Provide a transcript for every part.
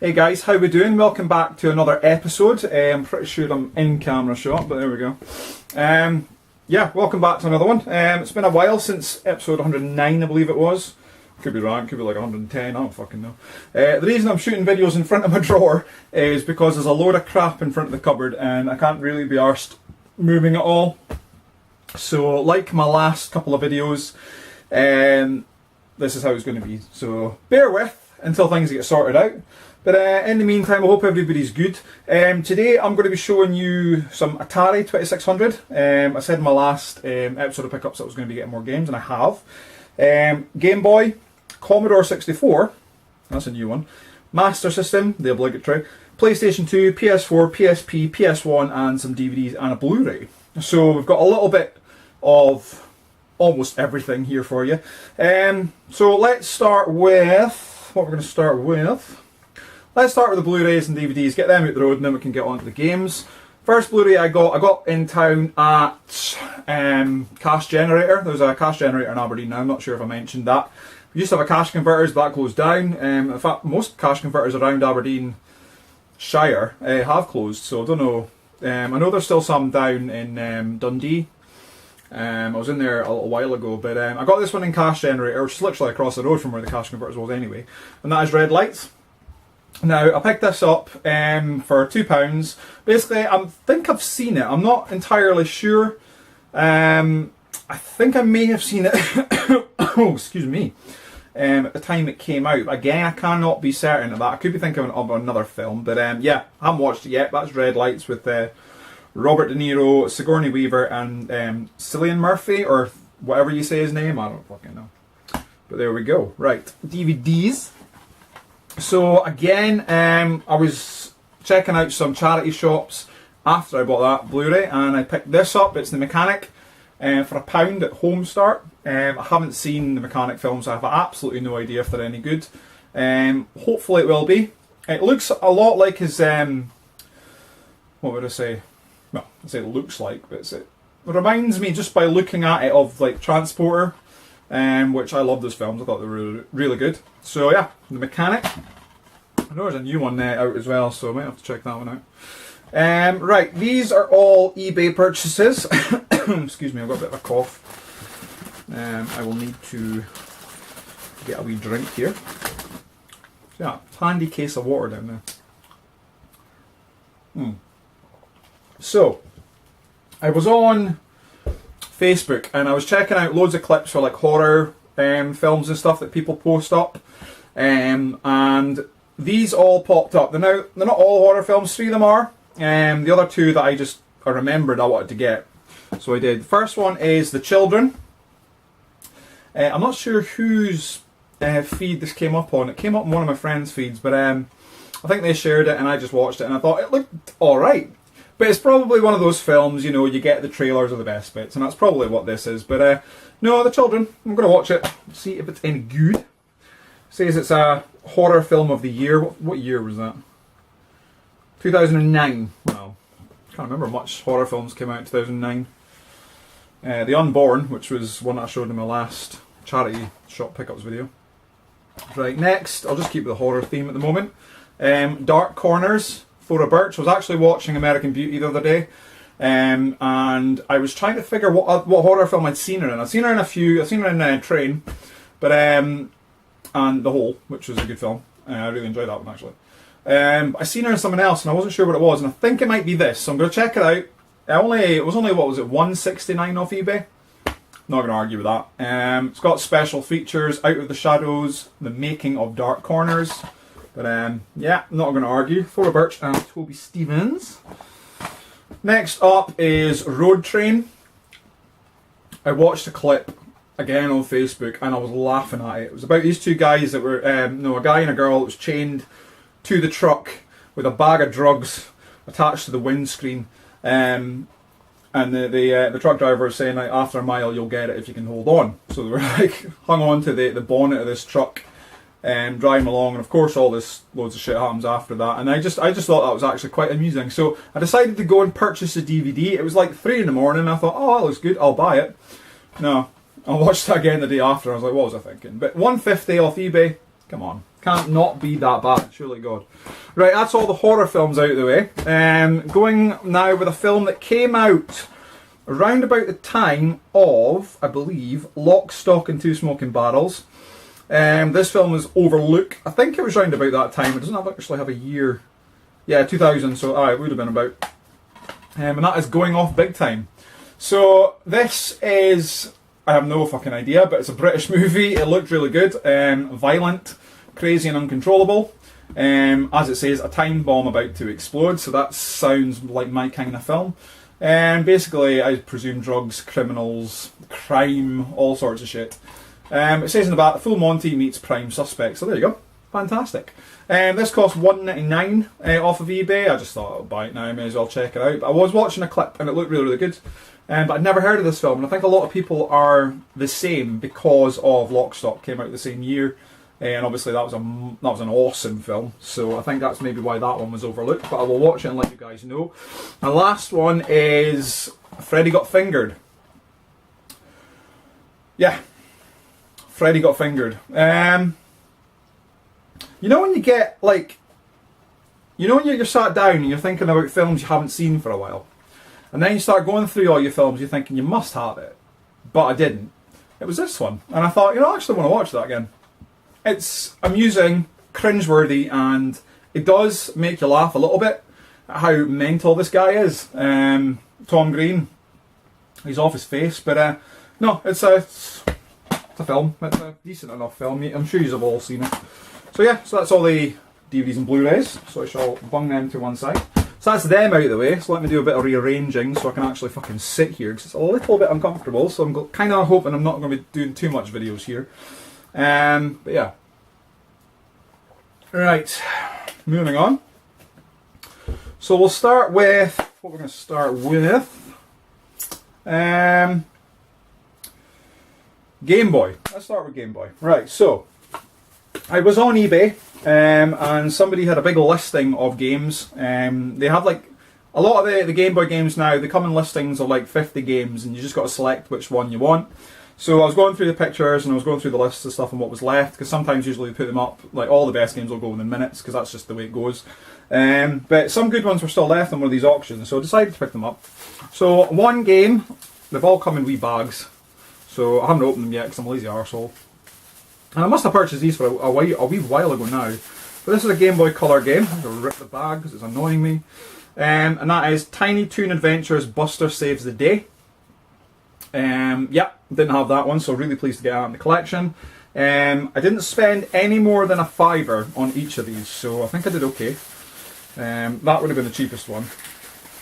Hey guys, how we doing? Welcome back to another episode. I'm pretty sure I'm in camera shot, but there we go. Yeah, welcome back to another one. It's been a while since episode 109, I believe it was. Could be wrong, could be like 110, I don't fucking know. The reason I'm shooting videos in front of my drawer is because there's a load of crap in front of the cupboard and I can't really be arsed moving it all. So, like my last couple of videos, this is how it's going to be. So, bear with until things get sorted out. But in the meantime, I hope everybody's good. Today I'm going to be showing you some Atari 2600. I said in my last episode of Pickups that I was going to be getting more games, and I have. Game Boy, Commodore 64, that's a new one. Master System, the obligatory. PlayStation 2, PS4, PSP, PS1, and some DVDs and a Blu-ray. So we've got a little bit of almost everything here for you. So let's start with what we're going to start with. Let's start with the Blu-rays and DVDs, get them out the road, and then we can get on to the games. First Blu-ray I got in town at Cash Generator. There's a Cash Generator in Aberdeen now, I'm not sure if I mentioned that. We used to have a Cash Converters, but that closed down. In fact, most Cash Converters around Aberdeen Shire have closed, so I don't know. I know there's still some down in Dundee. I was in there a little while ago, but I got this one in Cash Generator, which is literally across the road from where the Cash Converters was anyway, and that is Red Lights. Now, I picked this up for £2. Basically, I think I've seen it. I'm not entirely sure. I think I may have seen it, oh, excuse me, at the time it came out. Again, I cannot be certain of that. I could be thinking of another film, but yeah, I haven't watched it yet. That's Red Lights with Robert De Niro, Sigourney Weaver, and Cillian Murphy, or whatever you say his name. I don't fucking know. But there we go. Right, DVDs. So again, I was checking out some charity shops after I bought that Blu-ray, and I picked this up. It's The Mechanic for £1 at Home Start. I haven't seen the Mechanic films, so I have absolutely no idea if they're any good. Hopefully it will be. It looks a lot like his, what would I say? Well, I say it looks like, but it reminds me just by looking at it of like Transporter. Which I love those films. I thought they were really good. So yeah, The Mechanic. I know there's a new one out as well, so I might have to check that one out. Right, these are all eBay purchases. Excuse me, I've got a bit of a cough. I will need to get a wee drink here. Yeah, handy case of water down there. So, I was on Facebook and I was checking out loads of clips for like horror films and stuff that people post up, and these all popped up. They're not all horror films. 3 of them are. The other 2 that I remembered I wanted to get, so I did. The first one is The Children. I'm not sure whose feed this came up on. It came up on one of my friends' feeds, but I think they shared it and I just watched it and I thought it looked alright. But it's probably one of those films, you know, you get the trailers are the best bits, and that's probably what this is. But no, The Children, I'm going to watch it, see if it's any good. It says it's a horror film of the year. What year was that? 2009. Well, I can't remember much horror films came out in 2009. The Unborn, which was one that I showed in my last charity shop pickups video. Right, next, I'll just keep the horror theme at the moment. Dark Corners. Thora Birch. I was actually watching American Beauty the other day, and I was trying to figure what horror film I'd seen her in. I've seen her in a few. I've seen her in Train, but and The Hole, which was a good film. I really enjoyed that one actually. I seen her in something else, and I wasn't sure what it was, and I think it might be this. So I'm going to check it out. It was only what was it, $169 off eBay. Not going to argue with that. It's got special features: Out of the Shadows, The Making of Dark Corners. But yeah, not going to argue. Thora Birch and Toby Stephens. Next up is Road Train. I watched a clip again on Facebook and I was laughing at it. It was about these 2 guys that were, a guy and a girl that was chained to the truck with a bag of drugs attached to the windscreen. And the truck driver was saying, like, after a mile you'll get it if you can hold on. So they were like hung on to the bonnet of this truck. Driving along, and of course all this loads of shit happens after that, and I just thought that was actually quite amusing. So I decided to go and purchase a DVD. It was like 3 in the morning. I thought, oh, that looks good, I'll buy it. No, I watched that again the day after. I was like, what was I thinking? But $150 off eBay. Come on. Can't not be that bad, surely God. Right, that's all the horror films out of the way. Going now with a film that came out around about the time of, I believe, Lock, Stock and Two Smoking Barrels. This film was Overlook. I think it was round about that time. It doesn't actually have a year. Yeah, 2000, so it would have been about. And that is Going Off Big Time. So this is, I have no fucking idea, but it's a British movie. It looked really good. Violent, crazy and uncontrollable. As it says, a time bomb about to explode, so that sounds like my kind of film. Basically, I presume drugs, criminals, crime, all sorts of shit. It says in the back, Full Monty meets Prime Suspect, so there you go. Fantastic. This cost $1.99 off of eBay. I just thought I'll buy it now, I may as well check it out. But I was watching a clip and it looked really, really good. But I'd never heard of this film, and I think a lot of people are the same because of Lock, Stock came out the same year. And obviously that was an awesome film, so I think that's maybe why that one was overlooked, but I will watch it and let you guys know. And the last one is Freddy Got Fingered. Yeah, Freddy Got Fingered. You know when you get, like, you know when you're sat down and you're thinking about films you haven't seen for a while, and then you start going through all your films, you're thinking you must have it, but I didn't. It was this one, and I thought, you know, I actually want to watch that again. It's amusing, cringeworthy, and it does make you laugh a little bit at how mental this guy is. Tom Green, he's off his face, but no, it's a film. It's a decent enough film. I'm sure you've all seen it. So yeah, so that's all the DVDs and Blu-rays. So I shall bung them to one side. So that's them out of the way. So let me do a bit of rearranging so I can actually fucking sit here, because it's a little bit uncomfortable. So I'm kind of hoping I'm not going to be doing too much videos here. But yeah. Right, moving on. So we'll start with what we're going to start with. Game Boy. Let's start with Game Boy. Right, so I was on eBay and somebody had a big listing of games. They have like a lot of the Game Boy games now, they come in listings of like 50 games and you just got to select which one you want. So I was going through the pictures and I was going through the lists of stuff and what was left, because sometimes usually they put them up, like all the best games will go within minutes, because that's just the way it goes. But some good ones were still left on one of these auctions, so I decided to pick them up. So one game, they've all come in wee bags, so I haven't opened them yet because I'm a lazy arsehole. And I must have purchased these for a wee while ago now. But this is a Game Boy Color game. I'm going to rip the bag because it's annoying me. And that is Tiny Toon Adventures Buster Saves the Day. Yeah, didn't have that one, so really pleased to get that in the collection. I didn't spend any more than $5 on each of these, so I think I did okay. That would have been the cheapest one.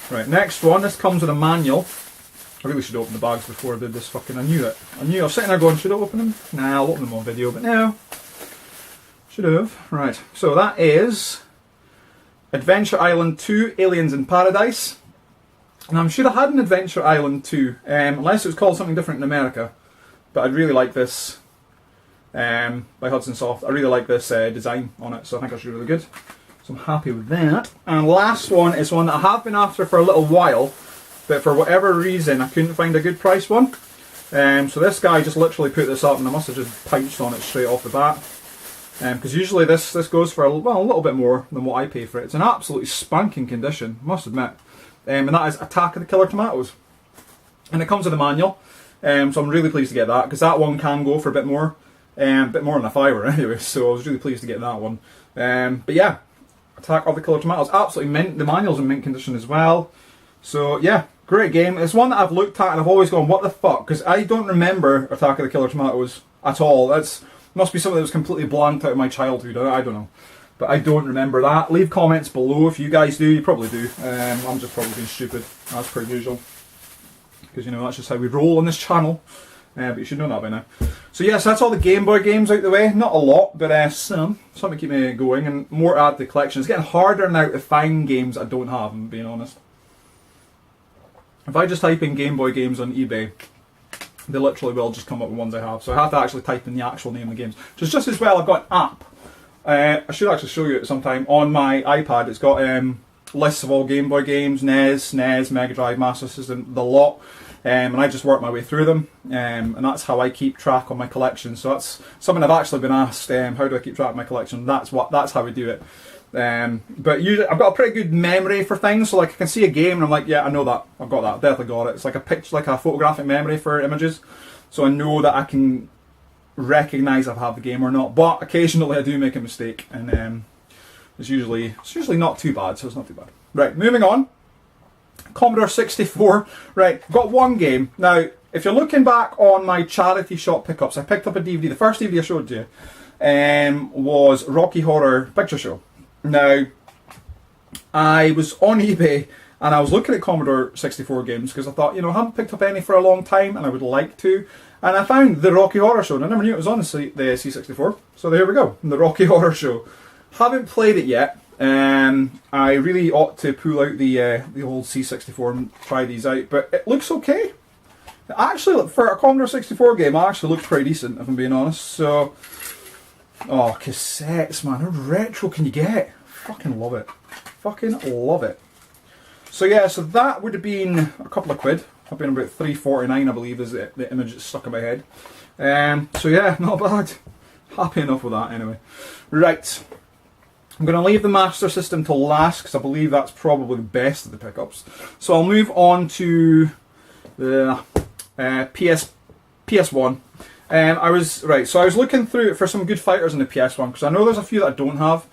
Right, next one, this comes with a manual. I really should open the bags before I did this fucking, I knew it. I was sitting there going, should I open them? Nah, I'll open them on video, but no. Should have. Right, so that is Adventure Island 2, Aliens in Paradise. And I'm sure I had an Adventure Island 2, unless it was called something different in America. But I'd really like this, by Hudson Soft. I really like this design on it, so I think it's really good. So I'm happy with that. And last one is one that I have been after for a little while, but for whatever reason I couldn't find a good price one. So this guy just literally put this up and I must have just pounced on it straight off the bat. Because usually this goes for a little bit more than what I pay for it. It's in absolutely spanking condition, must admit. And that is Attack of the Killer Tomatoes. And it comes with a manual, so I'm really pleased to get that, because that one can go for a bit more than $5 anyway, so I was really pleased to get that one. But yeah, Attack of the Killer Tomatoes, absolutely mint. The manual's in mint condition as well. So yeah, great game. It's one that I've looked at and I've always gone, what the fuck? Because I don't remember Attack of the Killer Tomatoes at all. That's must be something that was completely blanked out of my childhood. I don't know. But I don't remember that. Leave comments below if you guys do. You probably do. I'm just probably being stupid, as per usual. Because, you know, that's just how we roll on this channel. But you should know that by now. So yes, that's all the Game Boy games out the way. Not a lot, but some. Something to keep me going. And more to add to the collection. It's getting harder now to find games I don't have, I'm being honest. If I just type in Game Boy games on eBay, they literally will just come up with ones I have. So I have to actually type in the actual name of the games. So it's just as well I've got an app. I should actually show you it sometime. On my iPad, it's got lists of all Game Boy games, NES, SNES, Mega Drive, Master System, the lot. and I just work my way through them, and that's how I keep track of my collection. So that's something I've actually been asked, how do I keep track of my collection? That's how we do it. But usually I've got a pretty good memory for things, so like I can see a game and I'm like, yeah, I know that, I've got that, definitely got it. It's like a picture, like a photographic memory for images, so I know that I can recognise if I have the game or not. But occasionally I do make a mistake, and it's usually not too bad, so it's not too bad. Right, moving on. Commodore 64. Right, got one game. Now, if you're looking back on my charity shop pickups, I picked up a DVD. The first DVD I showed you was Rocky Horror Picture Show. Now, I was on eBay and I was looking at Commodore 64 games because I thought, I haven't picked up any for a long time and I would like to. And I found the Rocky Horror Show, and I never knew it was on the C64. So there we go, the Rocky Horror Show. Haven't played it yet. I really ought to pull out the old C64 and try these out, but it looks okay. Actually, for a Commodore 64 game, it actually looks pretty decent, if I'm being honest. So, oh, cassettes, man, how retro can you get? Fucking love it. Fucking love it. So yeah, so that would have been a couple of quid. I've been about $3.49, I believe, is the image that's stuck in my head. So yeah, not bad. Happy enough with that, anyway. Right. I'm going to leave the Master System to last because I believe that's probably the best of the pickups. So I'll move on to the PS1. I was looking through for some good fighters in the PS1 because I know there's a few that I don't have,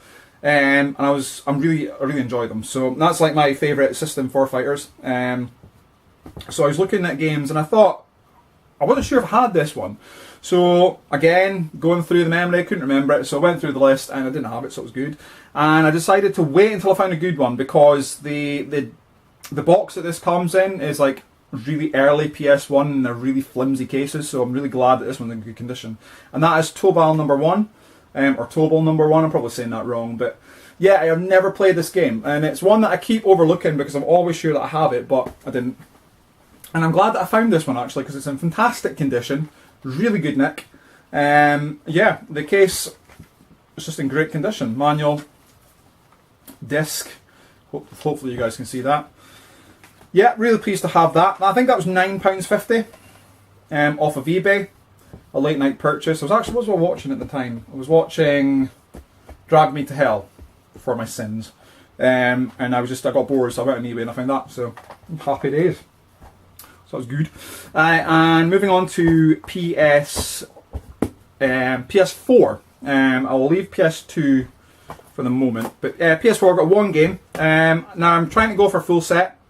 and I really enjoy them. So that's like my favourite system for fighters. So I was looking at games and I thought, I wasn't sure if I had this one. So again, going through the memory, I couldn't remember it, so I went through the list and I didn't have it, so it was good. And I decided to wait until I found a good one because the box that this comes in is like really early PS1 and they're really flimsy cases, so I'm really glad that this one's in good condition. And that is Tobal number 1, or Tobal number 1, I'm probably saying that wrong, but yeah, I have never played this game, and it's one that I keep overlooking because I'm always sure that I have it, but I didn't. And I'm glad that I found this one actually because it's in fantastic condition, really good nick. Yeah, the case is just in great condition. Manual, disc, hopefully you guys can see that. Yeah, really pleased to have that. I think that was £9.50 off of eBay. A late night purchase. What was I watching at the time? I was watching Drag Me to Hell for my sins. And I got bored, so I went on eBay and I found that. So, happy days. So that was good. And moving on to PS4. I will leave PS2 for the moment. But PS4, I've got one game. Now I'm trying to go for a full set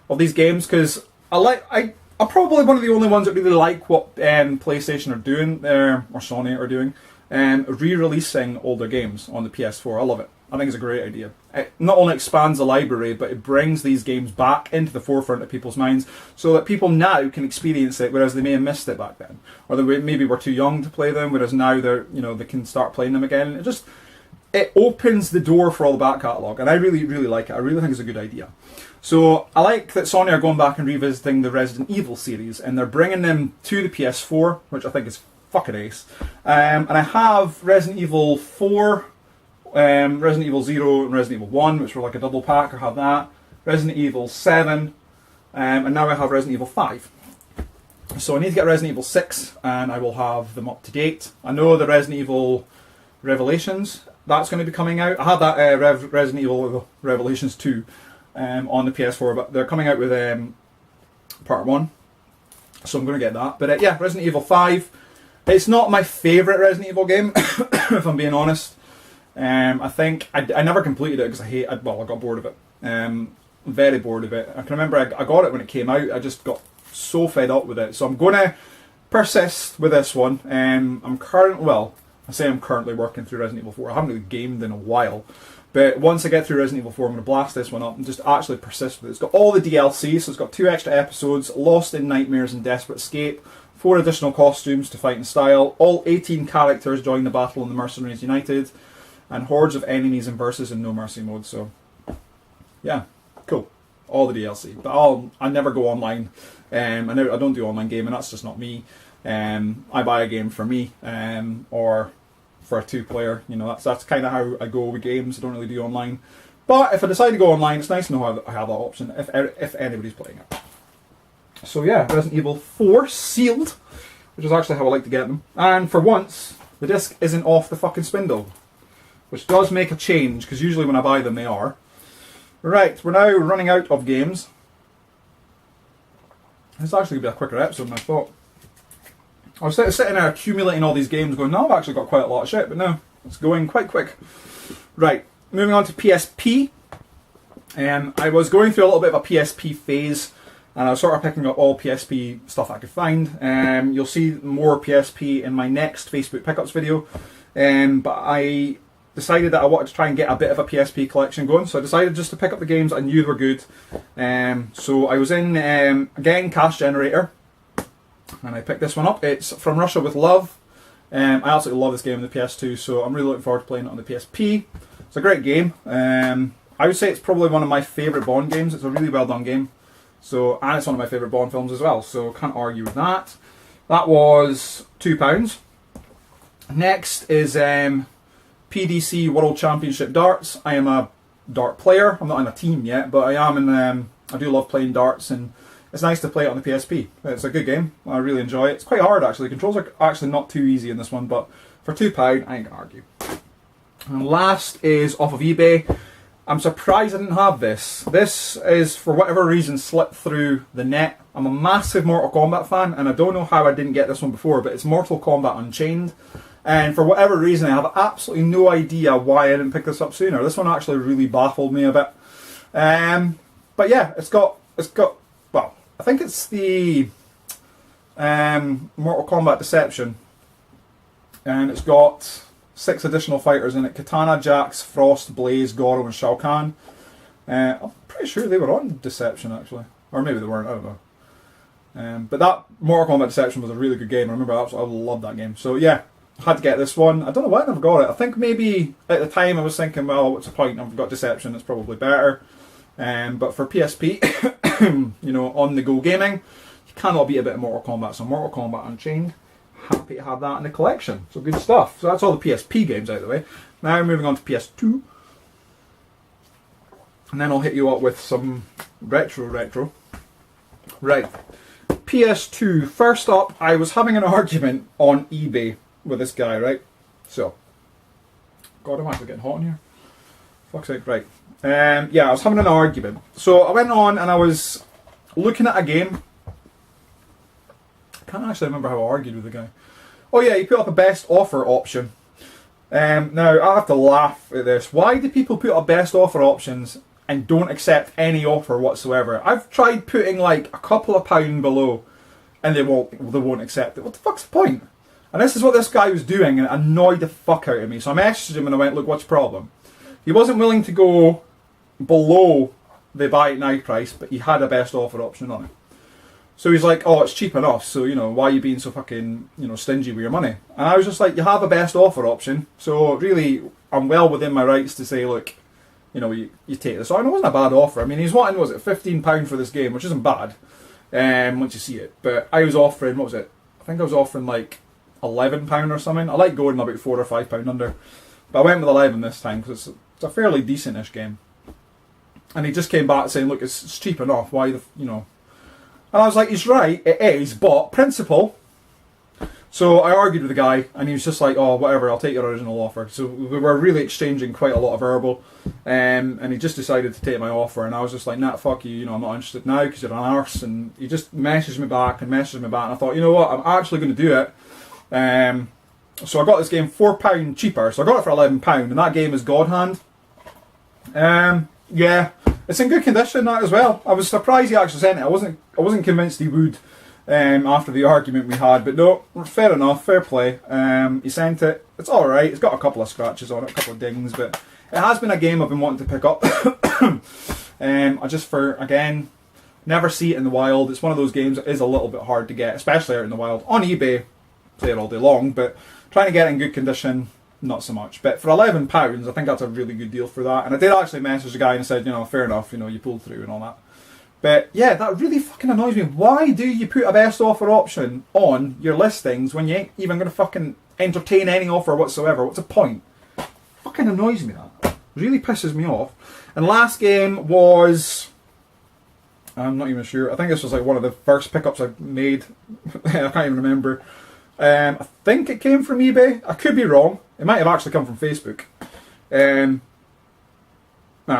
of these games because I'm probably one of the only ones that really like what PlayStation are doing, or Sony are doing, re-releasing older games on the PS4. I love it. I think it's a great idea. It not only expands the library, but it brings these games back into the forefront of people's minds so that people now can experience it, whereas they may have missed it back then. Or they maybe were too young to play them, whereas now they can start playing them again. It opens the door for all the back catalogue, and I really, really like it. I really think it's a good idea. So I like that Sony are going back and revisiting the Resident Evil series, and they're bringing them to the PS4, which I think is fucking ace. And I have Resident Evil 4, Resident Evil 0 and Resident Evil 1, which were like a double pack. I have that. Resident Evil 7, and now I have Resident Evil 5. So I need to get Resident Evil 6, and I will have them up to date. I know the Resident Evil Revelations, that's going to be coming out. I had that Resident Evil Revelations 2 on the PS4, but they're coming out with part 1, so I'm going to get that. But yeah, Resident Evil 5, it's not my favourite Resident Evil game, if I'm being honest. I think I never completed it because I got bored of it. Very bored of it. I can remember I got it when it came out. I just got so fed up with it. So I'm going to persist with this one. I'm currently working through Resident Evil 4. I haven't really gamed in a while. But once I get through Resident Evil 4, I'm going to blast this one up and just actually persist with it. It's got all the DLC, so it's got 2 extra episodes, Lost in Nightmares and Desperate Escape, 4 additional costumes to fight in style, all 18 characters join the battle in the Mercenaries United, and hordes of enemies and versus in No Mercy mode. So, yeah, cool. All the DLC. But I never go online. I don't do online gaming. That's just not me. I buy a game for me, or for a 2-player. That's kind of how I go with games. I don't really do online. But if I decide to go online, it's nice to know I have that option if anybody's playing it. So yeah, Resident Evil 4 sealed, which is actually how I like to get them. And for once, the disc isn't off the fucking spindle, which does make a change, because usually when I buy them they are. Right, we're now running out of games. This is actually going to be a quicker episode than I thought. I was sitting there accumulating all these games going, no, I've actually got quite a lot of shit, but no, it's going quite quick. Right, moving on to PSP. I was going through a little bit of a PSP phase, and I was sort of picking up all PSP stuff I could find. You'll see more PSP in my next Facebook pickups video, but I decided that I wanted to try and get a bit of a PSP collection going, so I decided just to pick up the games I knew were good. So I was in, again, Cash Generator, and I picked this one up. It's From Russia with Love. I absolutely love this game on the PS2, so I'm really looking forward to playing it on the PSP. It's a great game. I would say it's probably one of my favourite Bond games. It's a really well done game. So, and it's one of my favourite Bond films as well, so can't argue with that. That was £2. Next is PDC World Championship Darts. I am a dart player. I'm not in a team yet, but I am in. I do love playing darts, and it's nice to play it on the PSP. It's a good game. I really enjoy it. It's quite hard actually. The controls are actually not too easy in this one, but for £2, I ain't gonna argue. And last is off of eBay. I'm surprised I didn't have this. This is, for whatever reason, slipped through the net. I'm a massive Mortal Kombat fan, and I don't know how I didn't get this one before, but it's Mortal Kombat Unchained. And for whatever reason, I have absolutely no idea why I didn't pick this up sooner. This one actually really baffled me a bit. But yeah, it's got, well, I think it's the Mortal Kombat Deception. And it's got 6 additional fighters in it: Katana, Jax, Frost, Blaze, Goro, and Shao Kahn. I'm pretty sure they were on Deception actually, or maybe they weren't. I don't know. But that Mortal Kombat Deception was a really good game. I remember I loved that game. So yeah, I had to get this one. I don't know why I never got it. I think maybe at the time I was thinking, well, what's the point? I've got Deception. It's probably better. But for PSP, you know, on the go gaming, you cannot beat a bit of Mortal Kombat. So Mortal Kombat Unchained. Happy to have that in the collection. So good stuff. So that's all the PSP games out of the way. Now moving on to PS2. And then I'll hit you up with some retro. Right. PS2. First up, I was having an argument on eBay with this guy, right? So. God, I'm actually getting hot in here. Fuck's sake, right. Yeah, I was having an argument. So I went on and I was looking at a game. I can't actually remember how I argued with the guy. Oh yeah, he put up a best offer option. Now, I have to laugh at this. Why do people put up best offer options and don't accept any offer whatsoever? I've tried putting like a couple of pound below and they won't accept it. What the fuck's the point? And this is what this guy was doing, and it annoyed the fuck out of me. So I messaged him and I went, look, what's the problem? He wasn't willing to go below the buy it now price, but he had a best offer option on it. So he's like, oh, it's cheap enough, so, you know, why are you being so fucking, you know, stingy with your money? And I was just like, you have a best offer option, so really, I'm well within my rights to say, look, you know, you take this on. It wasn't a bad offer. I mean, he's wanting, was it £15 for this game, which isn't bad, once you see it. But I was offering, what was it? I think I was offering like £11 or something. I like going about £4 or £5 under. But I went with 11 this time, because it's a fairly decent-ish game. And he just came back saying, look, it's cheap enough, why the, you know. And I was like, he's right, it is, but principle. So I argued with the guy, and he was just like, oh, whatever, I'll take your original offer. So we were really exchanging quite a lot of verbal, and he just decided to take my offer, and I was just like, nah, fuck you, I'm not interested now, because you're an arse. And he just messaged me back, and I thought, you know what, I'm actually going to do it. So I got this game £4 cheaper, so I got it for £11, and that game is God Hand. Yeah, it's in good condition, that as well. I was surprised he actually sent it. I wasn't convinced he would after the argument we had, but no, fair enough, fair play. He sent it. It's alright. It's got a couple of scratches on it, a couple of dings, but it has been a game I've been wanting to pick up. I just, again, never see it in the wild. It's one of those games that is a little bit hard to get, especially out in the wild. On eBay, play it all day long, but trying to get it in good condition, not so much. But for £11, I think that's a really good deal for that. And I did actually message the guy and said, you know, fair enough, you know, you pulled through and all that. But yeah, that really fucking annoys me. Why do you put a best offer option on your listings when you ain't even going to fucking entertain any offer whatsoever? What's the point? Fucking annoys me, that. Really pisses me off. And last game was I'm not even sure. I think this was like one of the first pickups I made. I can't even remember. I think it came from eBay. I could be wrong. It might have actually come from Facebook. I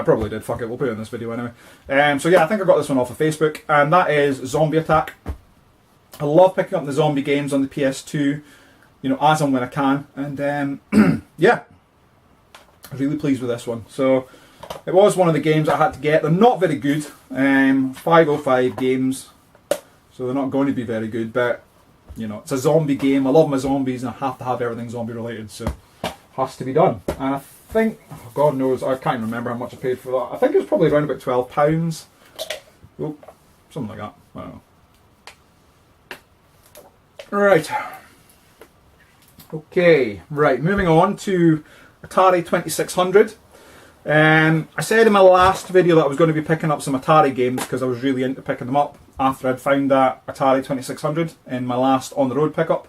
probably did. Fuck it, we'll put it in this video anyway. So yeah, I think I got this one off of Facebook, and that is Zombie Attack. I love picking up the zombie games on the PS2, you know, as and when I can, and yeah, really pleased with this one. So it was one of the games I had to get. They're not very good, 505 games, so they're not going to be very good, but you know, it's a zombie game. I love my zombies, and I have to have everything zombie related, so it has to be done. And I think, oh, God knows, I can't remember how much I paid for that. I think it was probably around about £12. Oh, something like that. I don't know. Right. Okay, right, moving on to Atari 2600. I said in my last video that I was going to be picking up some Atari games because I was really into picking them up after I'd found that Atari 2600 in my last on-the-road pickup.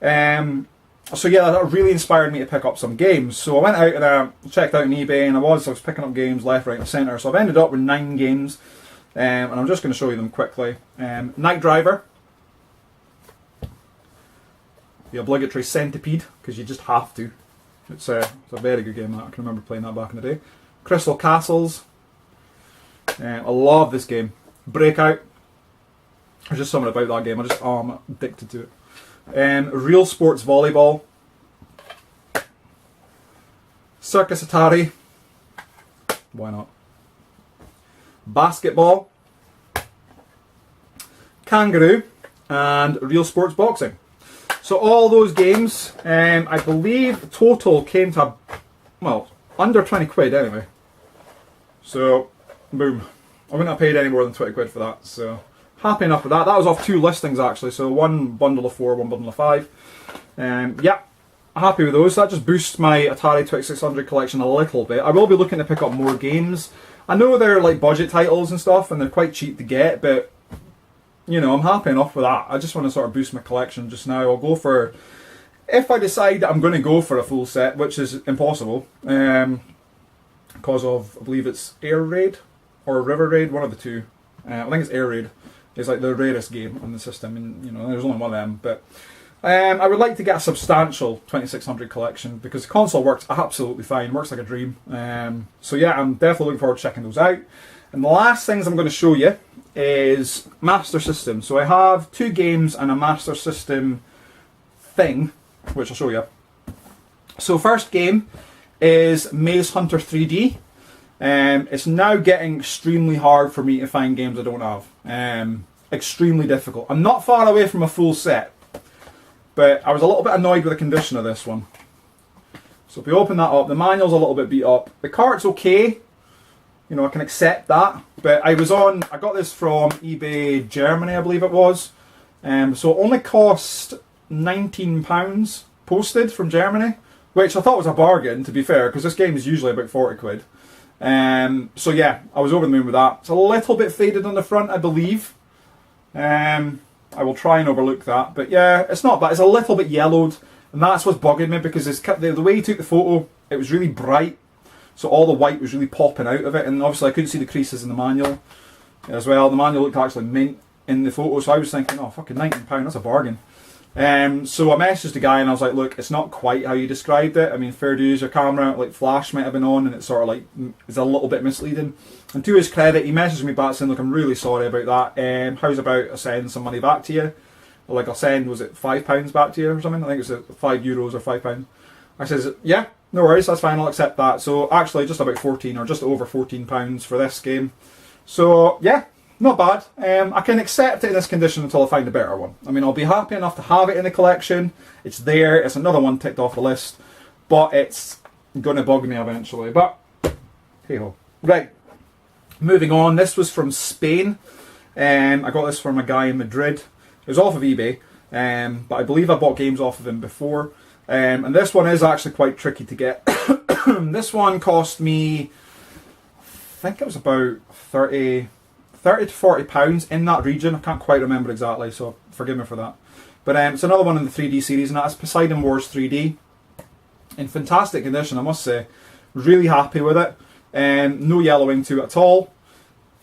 So yeah, that really inspired me to pick up some games. So I went out and checked out on eBay, and I was picking up games left, right and centre. So I've ended up with 9 games, and I'm just going to show you them quickly. Night Driver. The obligatory Centipede, because you just have to. It's a very good game. I can remember playing that back in the day. Crystal Castles. I love this game. Breakout. There's just something about that game. I'm addicted to it. Real Sports Volleyball. Circus Atari. Why not? Basketball. Kangaroo. And Real Sports Boxing. So all those games, I believe total came to, well, under 20 quid anyway. So, boom. I wouldn't have paid any more than 20 quid for that, so happy enough with that. That was off 2 listings actually, so 1 bundle of 4, 1 bundle of 5. Yeah, happy with those. That just boosts my Atari 2600 collection a little bit. I will be looking to pick up more games. I know they're like budget titles and stuff, and they're quite cheap to get, but you know, I'm happy enough with that. I just want to sort of boost my collection just now. I'll go for, if I decide that I'm going to go for a full set, which is impossible, because of, I believe it's Air Raid or River Raid, one of the two. I think it's Air Raid. It's like the rarest game on the system, and you know, there's only one of them. But I would like to get a substantial 2600 collection because the console works absolutely fine, works like a dream. So yeah, I'm definitely looking forward to checking those out. And the last things I'm going to show you is Master System. So I have 2 games and a Master System thing, which I'll show you. So first game is Maze Hunter 3D. It's now getting extremely hard for me to find games I don't have. Extremely difficult. I'm not far away from a full set, but I was a little bit annoyed with the condition of this one. So if we open that up, the manual's a little bit beat up. The cart's okay. You know, I can accept that, but I got this from eBay Germany, I believe it was. So it only cost £19 posted from Germany, which I thought was a bargain, to be fair, because this game is usually about 40 quid. So yeah, I was over the moon with that. It's a little bit faded on the front, I believe. I will try and overlook that, but yeah, it's not bad. It's a little bit yellowed, and that's what's bugging me, because the way he took the photo, it was really bright. So all the white was really popping out of it, and obviously I couldn't see the creases in the manual as well. The manual looked actually mint in the photo, so I was thinking, oh, fucking £19, that's a bargain. So I messaged the guy and I was like, look, it's not quite how you described it. I mean, fair dues, your camera, like flash might have been on, and it's sort of like, it's a little bit misleading. And to his credit, he messaged me back saying, look, I'm really sorry about that. How's about I send some money back to you? Like I'll send, was it £5 back to you or something? I think it was €5 or £5. I says, yeah. No worries, that's fine, I'll accept that. So actually just about 14 or just over £14 for this game. So yeah, not bad. I can accept it in this condition until I find a better one. I mean, I'll be happy enough to have it in the collection. It's there, it's another one ticked off the list. But it's going to bug me eventually. But hey ho. Right, moving on. This was from Spain. I got this from a guy in Madrid. It was off of eBay. But I believe I bought games off of him before. And this one is actually quite tricky to get. This one cost me, I think it was about 30 to £40 in that region. I can't quite remember exactly, so forgive me for that. But it's another one in the 3D series, and that's Poseidon Wars 3D. In fantastic condition, I must say. Really happy with it. No yellowing to it at all.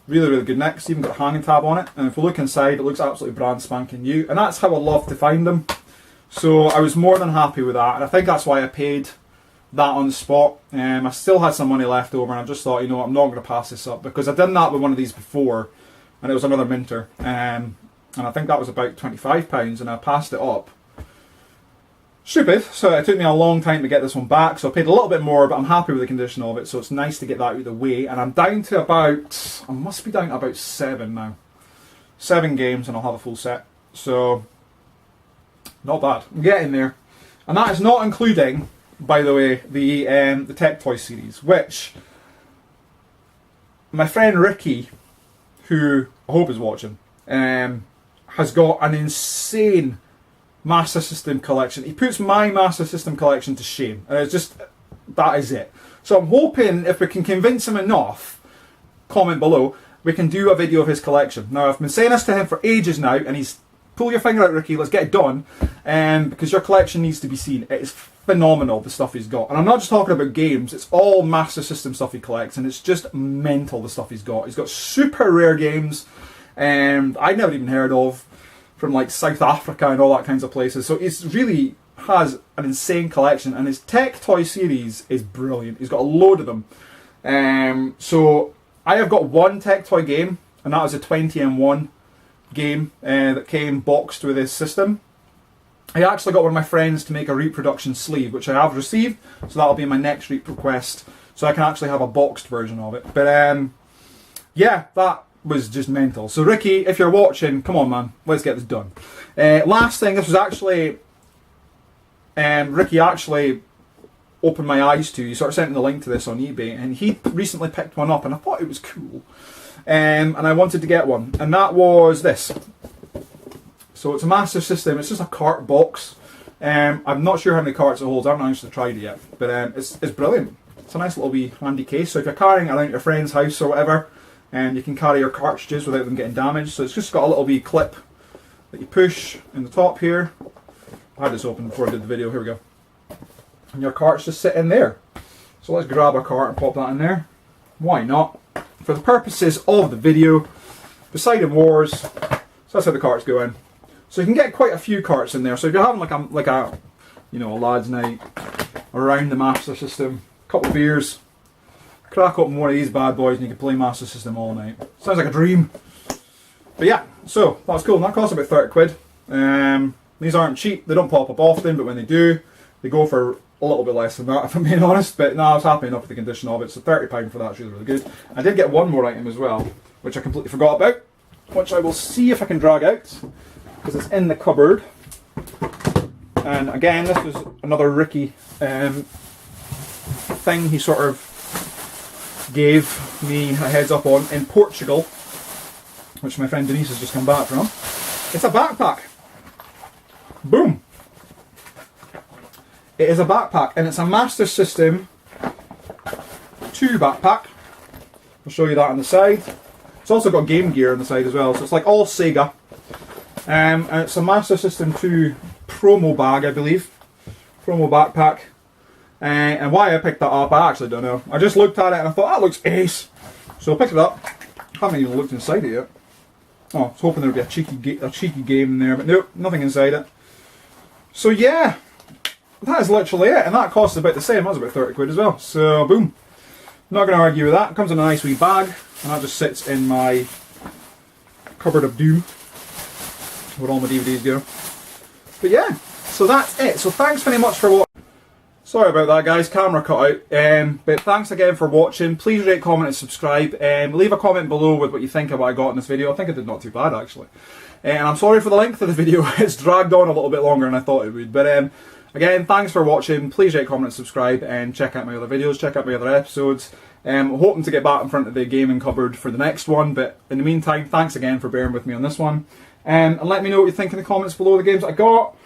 Really, really good nick. It's even got a hanging tab on it. And if we look inside, it looks absolutely brand spanking new. And that's how I love to find them. So I was more than happy with that. And I think that's why I paid that on the spot. I still had some money left over, and I just thought, you know what, I'm not going to pass this up, because I've done that with one of these before, and it was another minter. And I think that was about £25, and I passed it up. Stupid. So it took me a long time to get this one back, so I paid a little bit more, but I'm happy with the condition of it, so it's nice to get that out of the way. And I'm down to about, I must be down to about 7 now. 7 games and I'll have a full set. So, not bad. I'm getting there. And that is not including, by the way, the Tech Toy series, which my friend Ricky, who I hope is watching, has got an insane Master System collection. He puts my Master System collection to shame, and it's just, that is it. So I'm hoping if we can convince him enough, comment below, we can do a video of his collection. Now, I've been saying this to him for ages now, and he's, pull your finger out, Ricky, let's get it done, because your collection needs to be seen. It is phenomenal, the stuff he's got. And I'm not just talking about games, it's all Master System stuff he collects, and it's just mental, the stuff he's got. He's got super rare games I'd never even heard of, from like South Africa and all that kinds of places. So he's really has an insane collection, and his Tech Toy series is brilliant. He's got a load of them. So I have got one Tech Toy game, and that was a 20M1 game that came boxed with his system. I actually got one of my friends to make a reproduction sleeve, which I have received, so that'll be my next request, so I can actually have a boxed version of it. But yeah, that was just mental. So Ricky, if you're watching, come on man, let's get this done. Last thing, this was actually Ricky actually opened my eyes to. He sort of sent me the link to this on eBay, and he recently picked one up, and I thought it was cool, and I wanted to get one, and that was this. So it's a Master System. It's just a cart box. I'm not sure how many carts it holds. I haven't actually tried it yet, but it's brilliant. It's a nice little wee handy case. So if you're carrying it around your friend's house or whatever, you can carry your cartridges without them getting damaged. So it's just got a little wee clip that you push in the top here. I had this open before I did the video. Here we go. And your carts just sit in there. So let's grab a cart and pop that in there. Why not? For the purposes of the video, Poseidon Wars. So that's how the carts go in. So you can get quite a few carts in there. So if you're having like a you know, a lads' night around the Master System, a couple of beers, crack open one of these bad boys, and you can play Master System all night. Sounds like a dream. But yeah, so that's cool. And that costs about 30 quid. These aren't cheap. They don't pop up often, but when they do, they go for a little bit less than that, if I'm being honest. But no, I was happy enough with the condition of it. So £30 for that's really, really good. I did get one more item as well, which I completely forgot about, which I will see if I can drag out, because it's in the cupboard. And again, this was another Ricky thing he sort of gave me a heads up on in Portugal, which my friend Denise has just come back from. It's a backpack. Boom! It is a backpack, and it's a Master System 2 backpack. I'll show you that on the side. It's also got Game Gear on the side as well, so it's like all Sega. And it's a Master System 2 promo bag, I believe. Promo backpack. And why I picked that up, I actually don't know. I just looked at it and I thought, that looks ace. So I picked it up. I haven't even looked inside it yet. Oh, I was hoping there would be a cheeky game in there, but nope, nothing inside it. So yeah, that is literally it. And that costs about the same. That was about 30 quid as well. So boom. Not going to argue with that. It comes in a nice wee bag. And that just sits in my cupboard of doom, where all my DVDs go. But yeah, so that's it. So thanks very much for watching. Sorry about that, guys, camera cut out. But thanks again for watching. Please rate, comment and subscribe. Leave a comment below with what you think of what I got in this video. I think I did not too bad, actually. And I'm sorry for the length of the video. It's dragged on a little bit longer than I thought it would. But again, thanks for watching. Please rate, comment and subscribe, and check out my other videos, check out my other episodes. I'm hoping to get back in front of the gaming cupboard for the next one, but in the meantime, thanks again for bearing with me on this one. And let me know what you think in the comments below the games I got.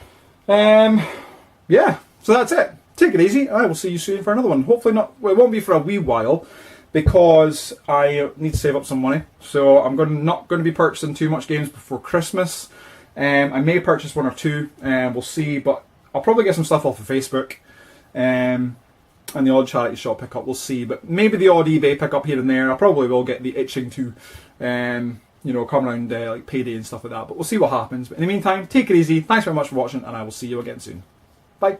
Yeah, so that's it. Take it easy. I will see you soon for another one. Hopefully not, well, it won't be for a wee while, because I need to save up some money. So I'm not going to be purchasing too much games before Christmas. I may purchase one or two, we'll see, but I'll probably get some stuff off of Facebook. and the odd charity shop pickup. We'll see, but maybe the odd eBay pickup here and there. I probably will get the itching to, you know, come around like payday and stuff like that. But we'll see what happens. But in the meantime, take it easy. Thanks very much for watching, and I will see you again soon. Bye.